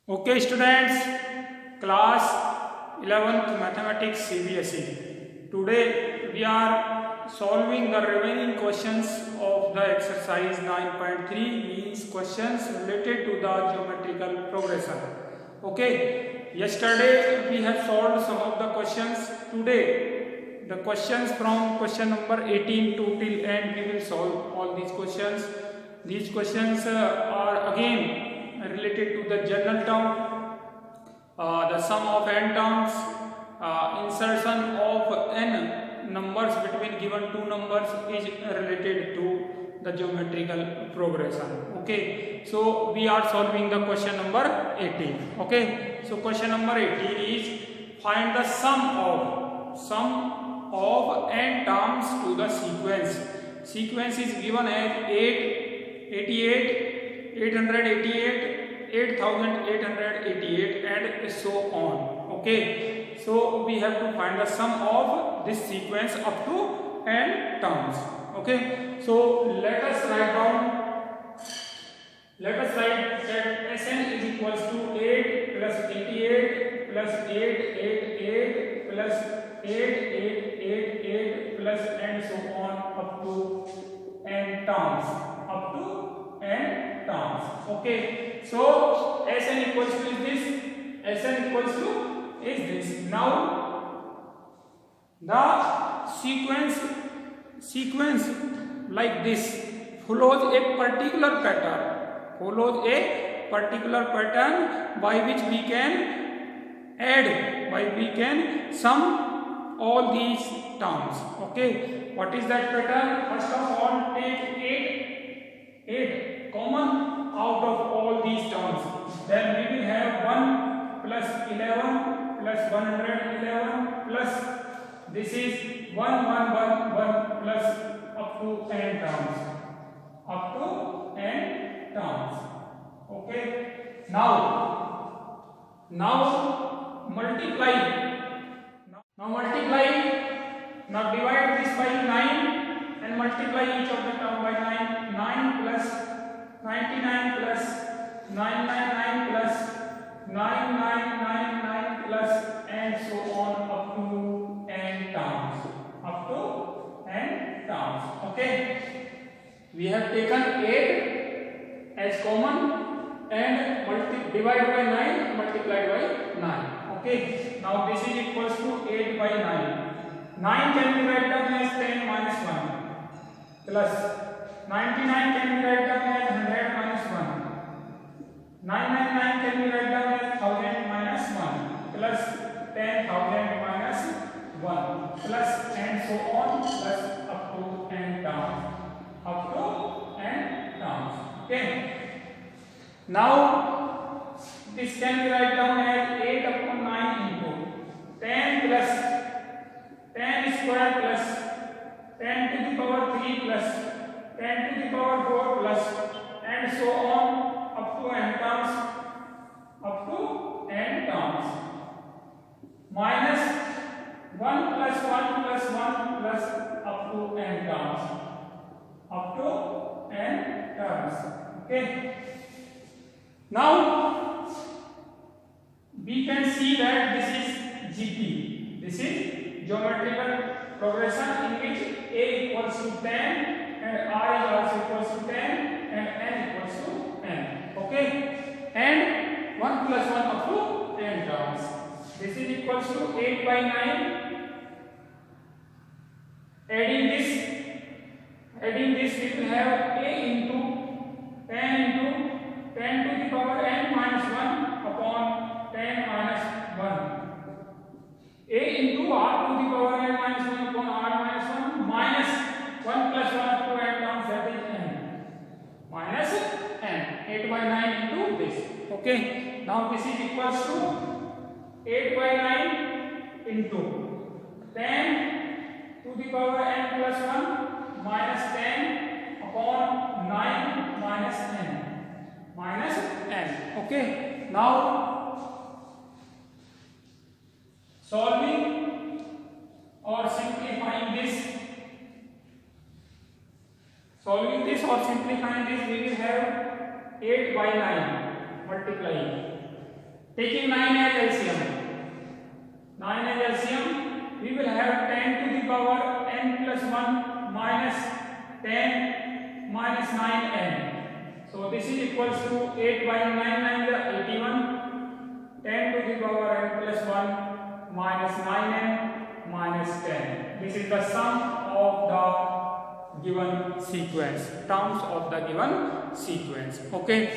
Okay, students, class 11th Mathematics CBSE. Today we are solving the remaining questions of the exercise 9.3, means questions related to the geometrical progression. Okay, yesterday we have solved some of the questions. Today the questions from question number 18 to till end we will solve all these questions. These questions are again related to the general term, the sum of n terms, insertion of n numbers between given two numbers is related to the geometrical progression. Okay, so we are solving the question number 18. Okay, so question number 18 is find the sum of n terms to the sequence. Sequence is given as 888, 888, 8888 and so on. Okay, so we have to find the sum of this sequence up to n terms. Okay, so let us write that Sn is equals to 8 plus 88 plus 888 plus 8888 plus and so on up to n terms. Okay, so Sn equals to is this. Now the sequence like this follows a particular pattern by which we can sum all these terms. Okay, what is that pattern? First of all, take 8 common out of all these terms, then we will have 1 plus 11 plus 111 plus this is 1 plus up to n terms. Okay, now multiply. Now divide this by 9 and multiply each of the term by 9. 9 plus 99 plus 999 plus 9999 plus and so on up to n terms. Okay, we have taken 8 as common and divide by 9 multiplied by 9. Okay, now this is equals to 8 by 9. 9 can be written down as 10 minus 1 plus 99 can be written down as 100 minus 1. 999 can be written down as 1000 minus 1 plus 10,000 minus 1 plus and so on plus up to n terms. Okay. Now this can be written down as 8 upon 9 into 10 plus 10 square plus 10 to the power 3 plus 10 to the power 4 plus and so on up to n terms minus 1 plus 1 plus 1 plus up to n terms. Okay, now we can see that this is GP. This is geometrical progression in which a equals to 10 and r is also equals to 10 and n equals to n. Okay, and 1 plus 1 up to n terms. This is equals to 8 by 9. Adding this we will have a into 10 to the power n minus 1 upon 10 minus 1. A into r to the power n minus 1 upon r minus 1 minus 1 plus 1 up to n terms, that is n minus n. 8 by 9 into this. Okay, now this is equals to 8 by 9 into 10 to the power n plus 1 minus 10 upon 9 minus n. Okay, now solving or simplifying this, we will have 8 by 9 multiplying Taking 9 as LCM, 9 as LCM, we will have 10 to the power n plus 1 minus 10 minus 9n. So this is equals to 8 by 9, 9 is 81, 10 to the power n plus 1 minus 9n minus 10. This is the sum of the given sequence, terms of the given sequence. Okay.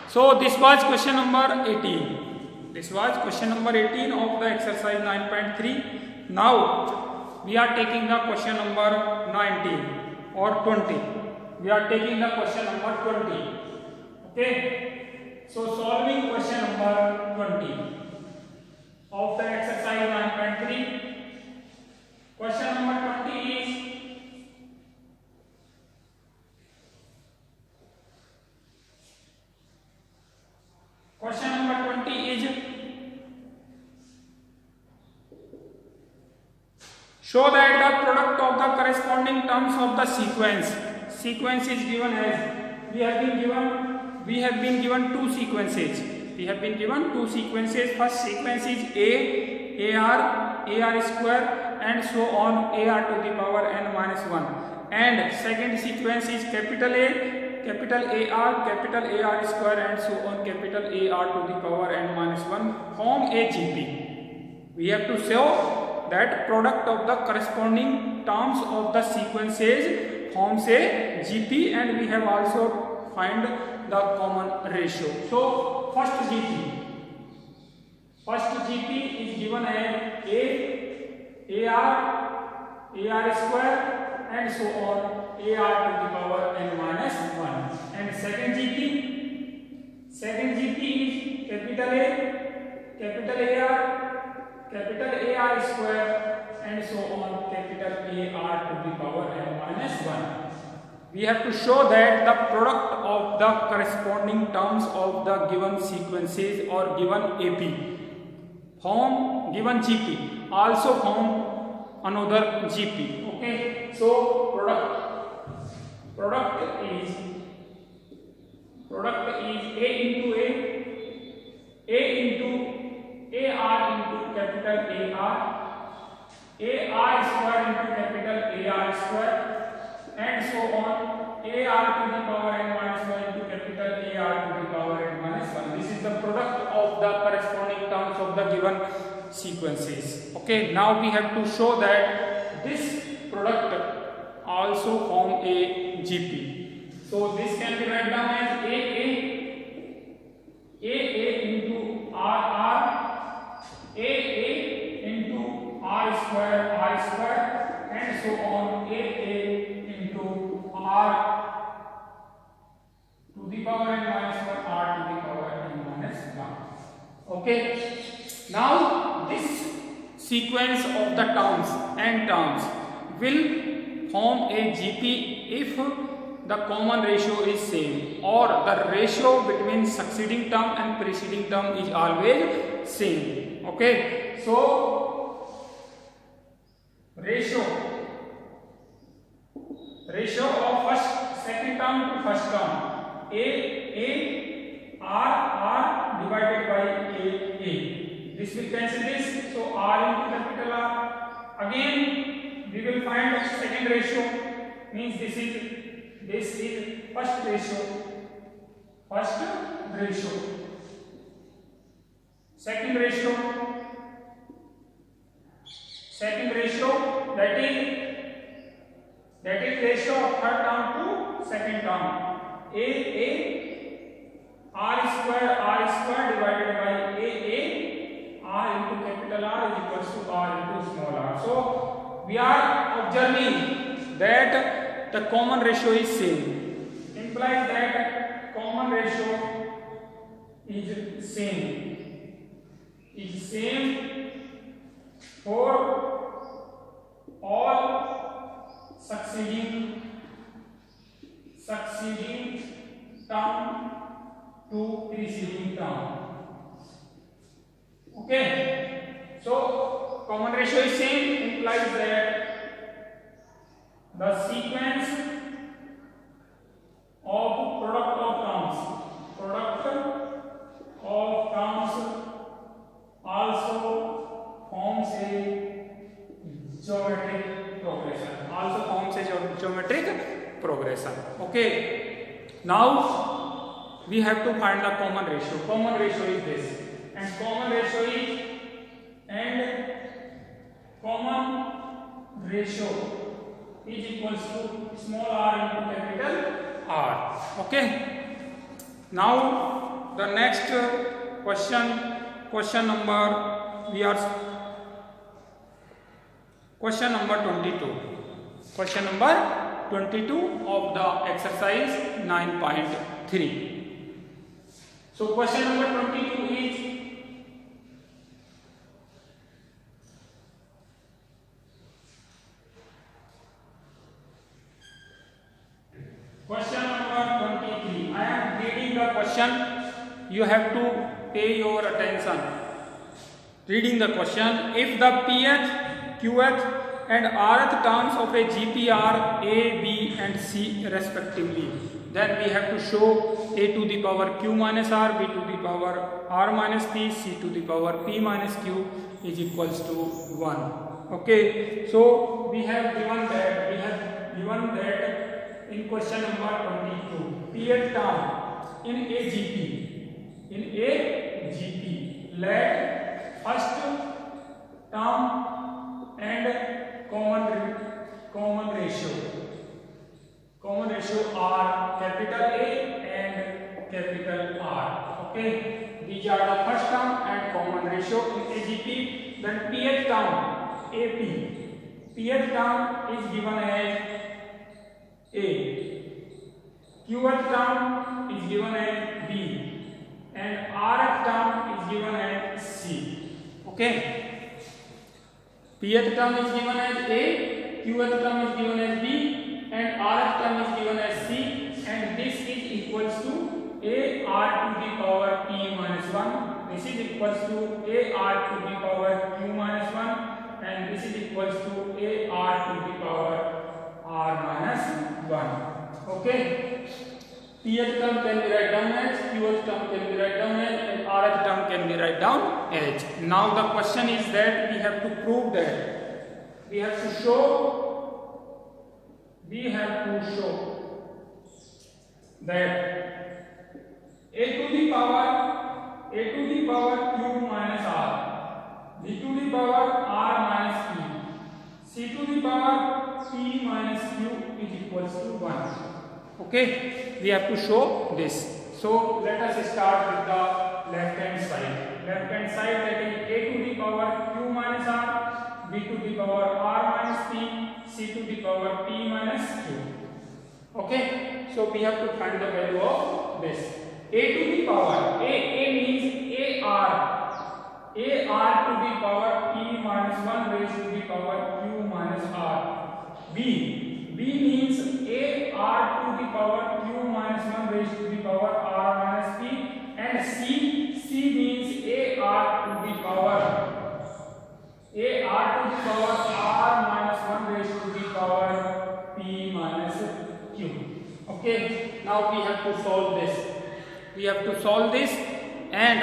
So this was question number 18. This was question number 18 of the exercise 9.3. Now we are taking the question number 19 or 20. We are taking the question number 20. Okay. So solving question number 20 of the exercise 9.3. Question number 20 is show that the product of the corresponding terms of the sequence is given as we have been given two sequences. First sequence is AR square and so on, AR to the power n minus 1, and second sequence is capital AR square and so on, capital AR to the power n minus 1, form a GP. We have to show that product of the corresponding terms of the sequences forms a GP, and we have also find the common ratio. So first GP is given as AR square and so on, AR to the power n minus 1, and second GP is capital AR square and so on, capital AR to the power n minus 1. We have to show that the product of the corresponding terms of the given sequences or given AP form given GP also form another GP. Okay, so product is A into AR into capital AR square into capital AR square and so on, AR to the power n minus 1 into capital AR to the power n minus 1. This is the product of the corresponding terms of the given sequences. Okay, now we have to show that this product also form a GP. So this can be written down as AA into RR, AA into R square and so on, AA into R to the power n minus 1, R to the power n minus 1. Okay, now this sequence of the terms will form a GP if the common ratio is same, or the ratio between succeeding term and preceding term is always same. Okay, so ratio of second term to first term, R divided by A. This will cancel this, so R into capital R. Again we will find second ratio, means this is first ratio. Second ratio, that is ratio of third term to second term. R square divided by R into capital R is equals to R into small r. So we are observing that the common ratio is same, implies that common ratio is same for all succeeding term to preceding term. Okay, so common ratio is same, implies that the sequence of product of terms Now we have to find the common ratio. Common ratio is this, and common ratio is equals to small r into capital R. Okay. Now the next question number 22. Question number 22 of the exercise 9.3. So question number 22 is question number 23. I am reading the question. You have to pay your attention. Reading the question. If the pth, qth and rth terms of a GP are a, b and c respectively, then we have to show a to the power q minus r, b to the power r minus p, c to the power p minus q is equals to 1. Okay, so we have given that in question number 22, pth term in a GP, let first term and common ratio are capital A and capital R. Okay, these are the first term and common ratio in AGP. Then pth term AP, pth term is given as A, qth term is given as B, and rth term is given as C. Okay, pth term is given as A, qth term is given as B, and rth term is given as C, and this is equals to a r to the power p minus 1. This is equals to a r to the power q minus 1, and this is equals to a r to the power r minus 1. Okay, pth term can be write down as, qth term can be write down as, and rth term can be write down as. Now the question is that we have to prove that, we have to show that a to the power q minus r, b to the power r minus p, c to the power p minus q is equals to 1. Okay, we have to show this. So let us start with the left hand side. That is a to the power q minus r, b to the power r minus p, c to the power p minus q. Okay, so we have to find the value of this. A to the power, a means ar to the power p minus 1 raised to the power q minus r. B means ar to the power q minus 1 raised to the power r minus p, and c means ar to the power r minus 1 raised to the power p minus q. Okay, now we have to solve this. And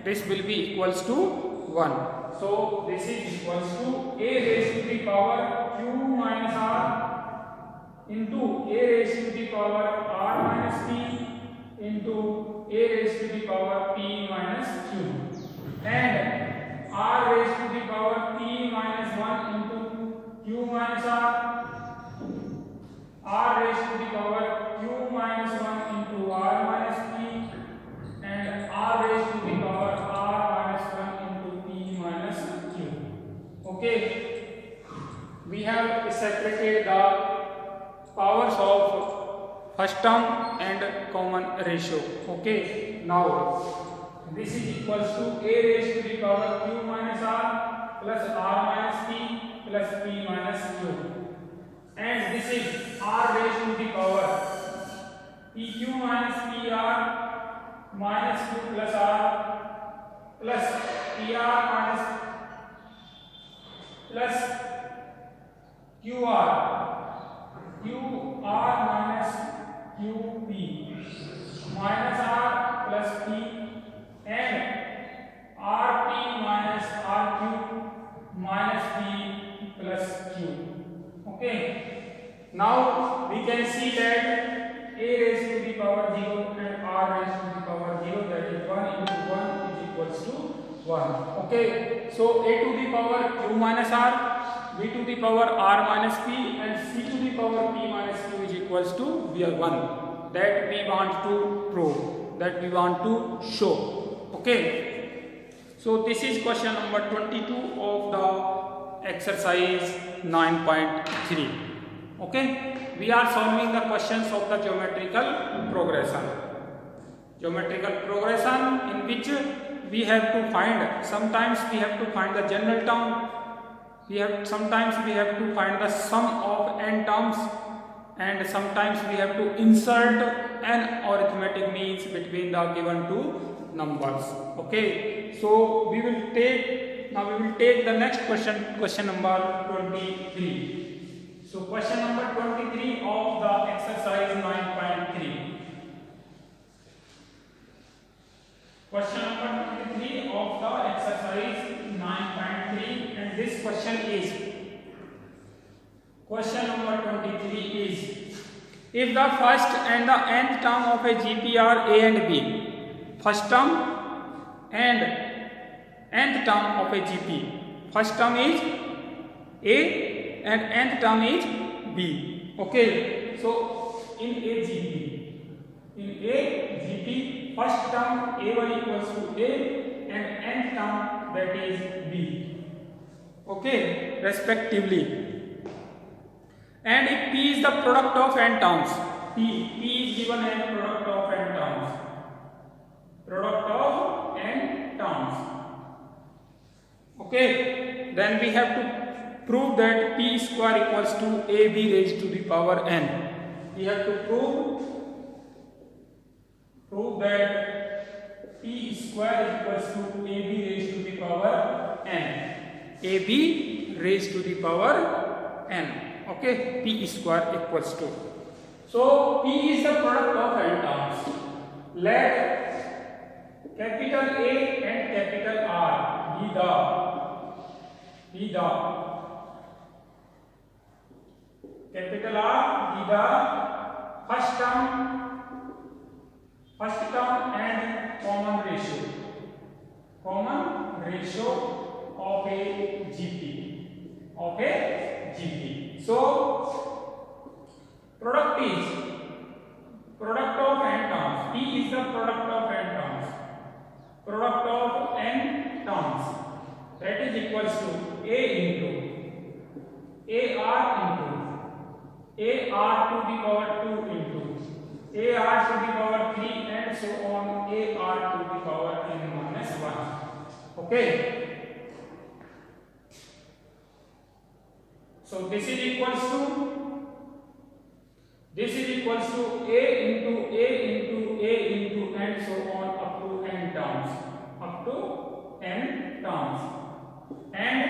this will be equals to 1. So this is equals to a raised to the power q minus r into a raised to the power r minus p into a raised to the power p minus q, and r raised to the power p minus 1 into q minus r raised to the power q minus 1 into r minus p, and r raised to the power r minus 1 into p minus q. Okay, we have separated the powers of first term and common ratio. Okay, now this is equals to a raised to the power q minus r plus r minus p plus p minus q, and this is r raised to the power pq minus pr minus q plus r plus pr minus plus qr minus qp minus r plus p, and rp minus rq minus p plus q. Okay, now we can see that a raised to the 1. Okay, so a to the power q minus r, b to the power r minus p, and c to the power p minus q is equals to VR1. That we want to prove, that we want to show. Okay, so this is question number 22 of the exercise 9.3. Okay, we are solving the questions of the geometrical progression. Geometrical progression in which we have to find, sometimes we have to find the general term, sometimes we have to find the sum of n terms, and sometimes we have to insert an arithmetic means between the given two numbers. Okay, so we will take the next question number 23. So question number 23 of the exercise 9.3. Question number 23 of the exercise 9.3, and this question number 23 is, if the first and the nth term of a GP are a and b, first term and nth term of a GP, first term is a and nth term is b. Okay, so in a GP, first term a1 equals to a and nth term that is b. Okay, respectively. And if p is the product of n terms, p is given as product of n terms. Product of n terms. Okay, then we have to prove that p square equals to ab raised to the power n. We have to prove that p square equals to ab raised to the power n. ab raised to the power n. Okay, p square equals to. So p is the product of n terms. Let capital A and capital R be the capital R be the first term and common ratio of a GP. So product is product of n terms. P is the product of n terms. Product of n terms, that is equals to a into ar to the power 2 into ar to the power 3 and so on, ar to the power n minus 1. Okay, so this is equals to a into and so on up to n terms, and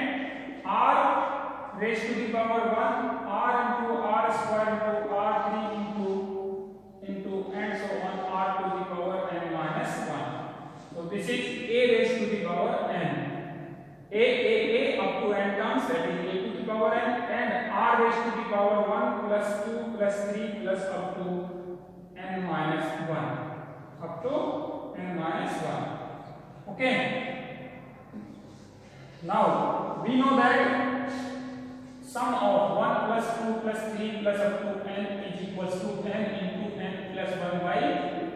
r raised to the power 1, r into r square into r3 into and so on, r to the power n minus 1. So this is a raised to the power n. A up to n terms, that is a to the power n, and r raised to the power 1 plus 2 plus 3 plus up to n minus 1. Okay. Now we know that sum of 1 plus 2 plus 3 plus up to n is equals to n into n plus 1 by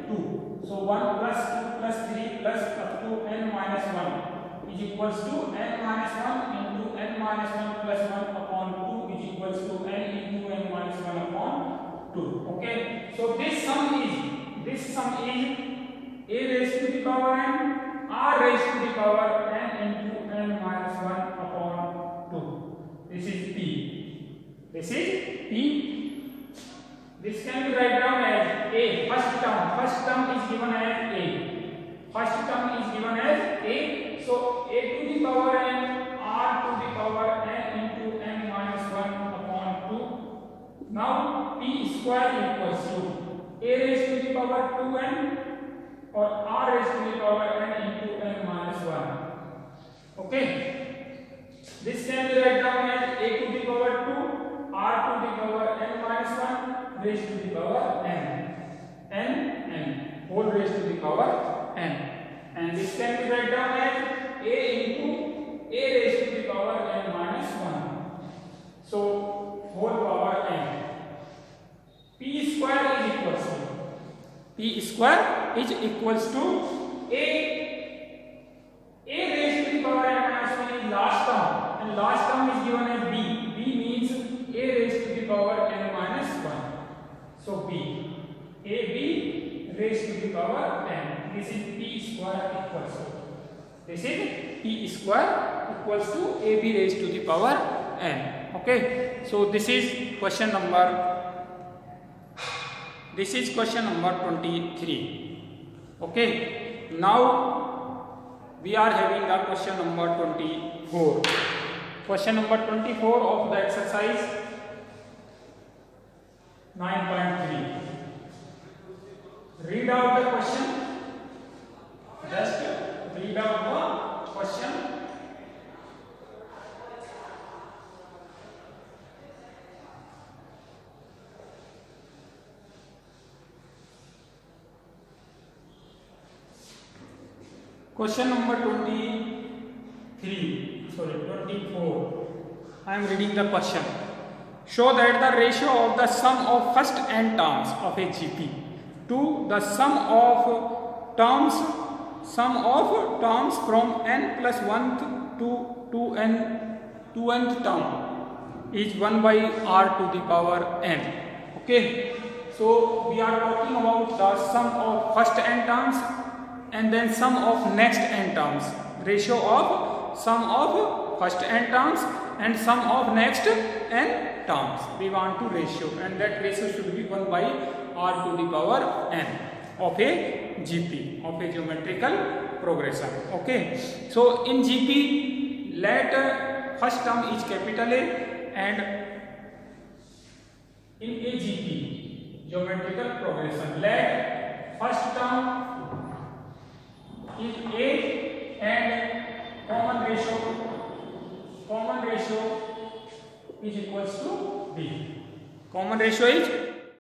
2. So 1 plus 2 plus 3 plus up to n minus 1 is equals to n minus 1 into n minus 1 plus 1 upon 2 is equals to n into n minus 1 upon 2. Okay, so this sum is a raised to the power n, r raised to the power n into n minus 1 upon 2. This is p. This can be written down as a. First term is given as a. So a to the power n, r to the power n into n minus 1 upon 2. Now p square equals to a raised to the power 2n or r raised to the power n into n minus 1. Okay, this can be written down as a to the power 2, r to the power n minus 1 raised to the power n whole raised to the power n, and this can be written down as a into a raised to the power n minus 1. So whole power n. P square is equals to a raised to the power n minus 1 is last term, and last term is given as b. B means a raised to the power n minus 1. So b raised to the power n. This is p square equals to. This is p square equals to ab raised to the power n. Okay. So this is question number 23. Okay. Now we are having the question number 24. Question number 24 of the exercise 9.3. Read out the question. Just read out the question. Question number 24. I am reading the question. Show that the ratio of the sum of first n terms of a GP to the sum of terms from n plus 1 to nth term is 1 by r to the power n. Okay. So we are talking about the sum of first n terms and then sum of next n terms. Ratio of sum of first n terms and sum of next n terms. We want to ratio, and that ratio should be 1 by r to the power n of a GP, of a geometrical progression. Okay. So in GP, let first term is capital A, and in a GP, geometrical progression, let first term is A and common ratio is equals to B. Common ratio is